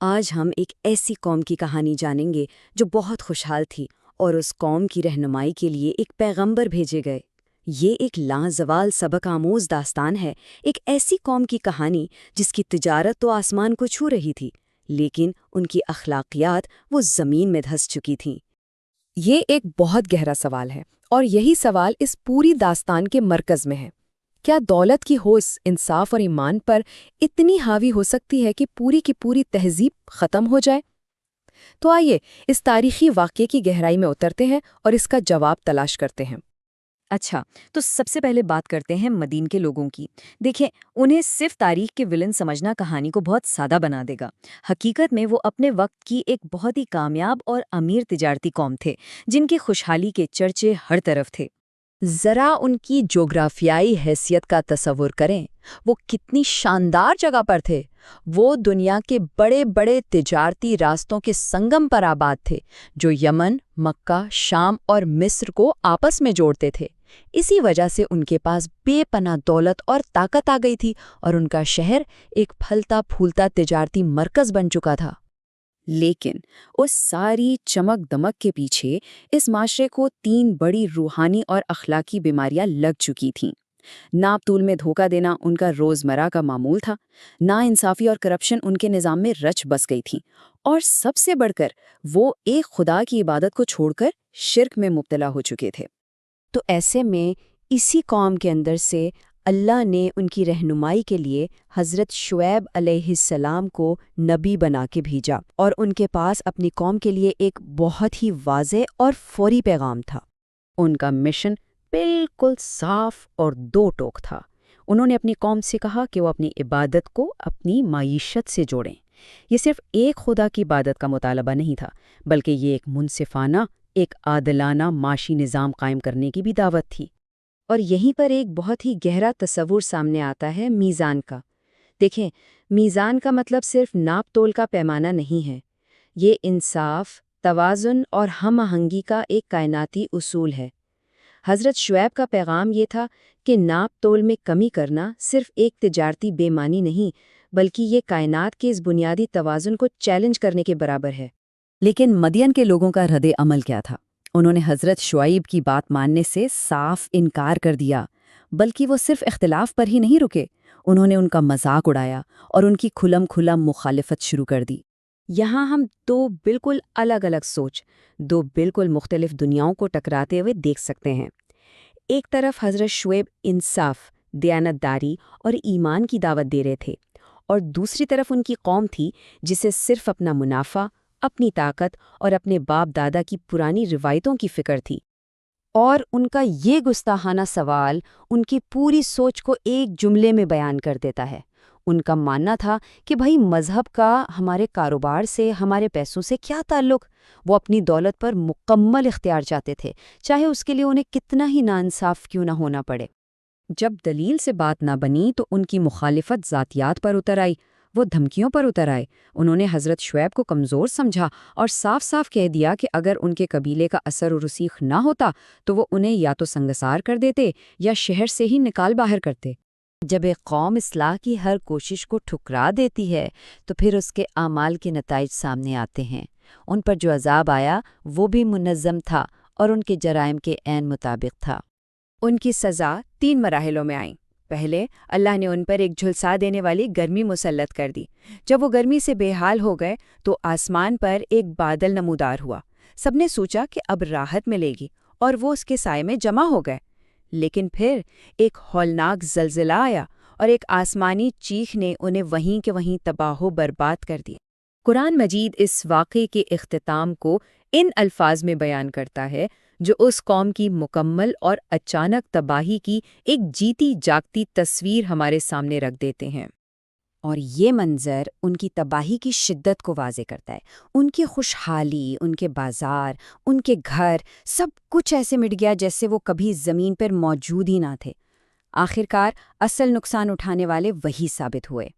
آج ہم ایک ایسی قوم کی کہانی جانیں گے جو بہت خوشحال تھی اور اس قوم کی رہنمائی کے لیے ایک پیغمبر بھیجے گئے۔ یہ ایک لازوال سبق آموز داستان ہے، ایک ایسی قوم کی کہانی جس کی تجارت تو آسمان کو چھو رہی تھی، لیکن ان کی اخلاقیات وہ زمین میں دھس چکی تھیں۔ یہ ایک بہت گہرا سوال ہے، اور یہی سوال اس پوری داستان کے مرکز میں ہے۔ کیا دولت کی ہوس انصاف اور ایمان پر اتنی حاوی ہو سکتی ہے کہ پوری کی پوری تہذیب ختم ہو جائے؟ تو آئیے اس تاریخی واقعے کی گہرائی میں اترتے ہیں اور اس کا جواب تلاش کرتے ہیں۔ اچھا، تو سب سے پہلے بات کرتے ہیں مدین کے لوگوں کی۔ دیکھیں، انہیں صرف تاریخ کے ولن سمجھنا کہانی کو بہت سادہ بنا دے گا۔ حقیقت میں وہ اپنے وقت کی ایک بہت ہی کامیاب اور امیر تجارتی قوم تھے، جن کی خوشحالی کے چرچے ہر طرف تھے۔ ذرا ان کی جغرافیائی حیثیت کا تصور کریں، وہ کتنی شاندار جگہ پر تھے۔ وہ دنیا کے بڑے بڑے تجارتی راستوں کے سنگم پر آباد تھے، جو یمن، مکہ، شام اور مصر کو آپس میں جوڑتے تھے۔ اسی وجہ سے ان کے پاس بے پناہ دولت اور طاقت آ گئی تھی، اور ان کا شہر ایک پھلتا پھولتا تجارتی مرکز بن چکا تھا۔ لیکن اس ساری چمک دمک کے پیچھے اس معاشرے کو 3 بڑی روحانی اور اخلاقی بیماریاں لگ چکی تھیں۔ ناپ تول میں دھوکہ دینا ان کا روزمرہ کا معمول تھا، ناانصافی اور کرپشن ان کے نظام میں رچ بس گئی تھیں، اور سب سے بڑھ کر وہ ایک خدا کی عبادت کو چھوڑ کر شرک میں مبتلا ہو چکے تھے۔ تو ایسے میں اسی قوم کے اندر سے اللہ نے ان کی رہنمائی کے لیے حضرت شعیب علیہ السلام کو نبی بنا کے بھیجا، اور ان کے پاس اپنی قوم کے لیے ایک بہت ہی واضح اور فوری پیغام تھا۔ ان کا مشن بالکل صاف اور دو ٹوک تھا۔ انہوں نے اپنی قوم سے کہا کہ وہ اپنی عبادت کو اپنی معیشت سے جوڑیں۔ یہ صرف ایک خدا کی عبادت کا مطالبہ نہیں تھا، بلکہ یہ ایک منصفانہ، ایک عادلانہ معاشی نظام قائم کرنے کی بھی دعوت تھی۔ اور یہیں پر ایک بہت ہی گہرا تصور سامنے آتا ہے میزان کا۔ دیکھیں، میزان کا مطلب صرف ناپ تول کا پیمانہ نہیں ہے، یہ انصاف، توازن اور ہم آہنگی کا ایک کائناتی اصول ہے۔ حضرت شعیب کا پیغام یہ تھا کہ ناپ تول میں کمی کرنا صرف ایک تجارتی بے معنی نہیں، بلکہ یہ کائنات کے اس بنیادی توازن کو چیلنج کرنے کے برابر ہے۔ لیکن مدین کے لوگوں کا رد عمل کیا تھا؟ انہوں نے حضرت شعیب کی بات ماننے سے صاف انکار کر دیا، بلکہ وہ صرف اختلاف پر ہی نہیں رکے، انہوں نے ان کا مذاق اڑایا اور ان کی کھلم کھلا مخالفت شروع کر دی۔ یہاں ہم 2 بالکل الگ الگ سوچ، 2 بالکل مختلف دنیاؤں کو ٹکراتے ہوئے دیکھ سکتے ہیں۔ ایک طرف حضرت شعیب انصاف، دیانتداری اور ایمان کی دعوت دے رہے تھے، اور دوسری طرف ان کی قوم تھی جسے صرف اپنا منافع، اپنی طاقت اور اپنے باپ دادا کی پرانی روایتوں کی فکر تھی۔ اور ان کا یہ گستاخانہ سوال ان کی پوری سوچ کو ایک جملے میں بیان کر دیتا ہے۔ ان کا ماننا تھا کہ بھائی مذہب کا ہمارے کاروبار سے، ہمارے پیسوں سے کیا تعلق؟ وہ اپنی دولت پر مکمل اختیار چاہتے تھے، چاہے اس کے لیے انہیں کتنا ہی ناانصاف کیوں نہ ہونا پڑے۔ جب دلیل سے بات نہ بنی تو ان کی مخالفت ذاتیات پر اتر آئی، وہ دھمکیوں پر اتر آئے۔ انہوں نے حضرت شعیب کو کمزور سمجھا اور صاف صاف کہہ دیا کہ اگر ان کے قبیلے کا اثر و رسوخ نہ ہوتا تو وہ انہیں یا تو سنگسار کر دیتے یا شہر سے ہی نکال باہر کرتے۔ جب ایک قوم اصلاح کی ہر کوشش کو ٹھکرا دیتی ہے تو پھر اس کے اعمال کے نتائج سامنے آتے ہیں۔ ان پر جو عذاب آیا وہ بھی منظم تھا اور ان کے جرائم کے عین مطابق تھا۔ ان کی سزا 3 مراحلوں میں آئیں۔ پہلے اللہ نے ان پر ایک جھلسا دینے والی گرمی مسلط کر دی۔ جب وہ گرمی سے بے حال ہو گئے تو آسمان پر ایک بادل نمودار ہوا۔ سب نے سوچا کہ اب راحت ملے گی اور وہ اس کے سائے میں جمع ہو گئے۔ لیکن پھر ایک ہولناک زلزلہ آیا اور ایک آسمانی چیخ نے انہیں وہیں کے وہیں تباہ و برباد کر دیا۔ قرآن مجید اس واقعے کے اختتام کو ان الفاظ میں بیان کرتا ہے جو اس قوم کی مکمل اور اچانک تباہی کی ایک جیتی جاگتی تصویر ہمارے سامنے رکھ دیتے ہیں۔ اور یہ منظر ان کی تباہی کی شدت کو واضح کرتا ہے۔ ان کی خوشحالی، ان کے بازار، ان کے گھر، سب کچھ ایسے مٹ گیا جیسے وہ کبھی زمین پر موجود ہی نہ تھے۔ آخرکار اصل نقصان اٹھانے والے وہی ثابت ہوئے۔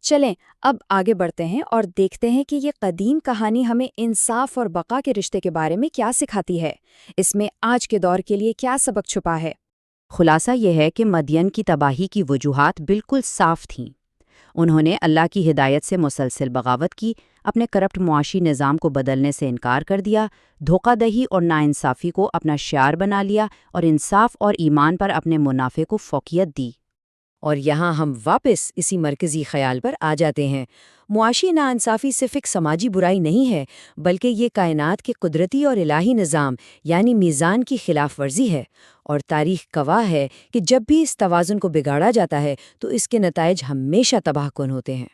چلیں اب آگے بڑھتے ہیں اور دیکھتے ہیں کہ یہ قدیم کہانی ہمیں انصاف اور بقا کے رشتے کے بارے میں کیا سکھاتی ہے، اس میں آج کے دور کے لیے کیا سبق چھپا ہے۔ خلاصہ یہ ہے کہ مدین کی تباہی کی وجوہات بالکل صاف تھیں۔ انہوں نے اللہ کی ہدایت سے مسلسل بغاوت کی، اپنے کرپٹ معاشی نظام کو بدلنے سے انکار کر دیا، دھوکہ دہی اور ناانصافی کو اپنا شعار بنا لیا اور انصاف اور ایمان پر اپنے منافع کو فوقیت دی۔ اور یہاں ہم واپس اسی مرکزی خیال پر آ جاتے ہیں۔ معاشی ناانصافی صرف ایک سماجی برائی نہیں ہے، بلکہ یہ کائنات کے قدرتی اور الہی نظام یعنی میزان کی خلاف ورزی ہے، اور تاریخ گواہ ہے کہ جب بھی اس توازن کو بگاڑا جاتا ہے تو اس کے نتائج ہمیشہ تباہ کن ہوتے ہیں۔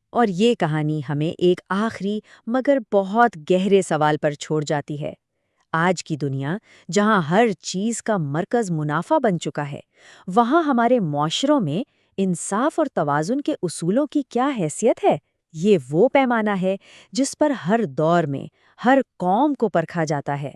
اور یہ کہانی ہمیں ایک آخری مگر بہت گہرے سوال پر چھوڑ جاتی ہے۔ آج کی دنیا جہاں ہر چیز کا مرکز منافع بن چکا ہے، وہاں ہمارے معاشروں میں انصاف اور توازن کے اصولوں کی کیا حیثیت ہے؟ یہ وہ پیمانہ ہے جس پر ہر دور میں ہر قوم کو پرکھا جاتا ہے۔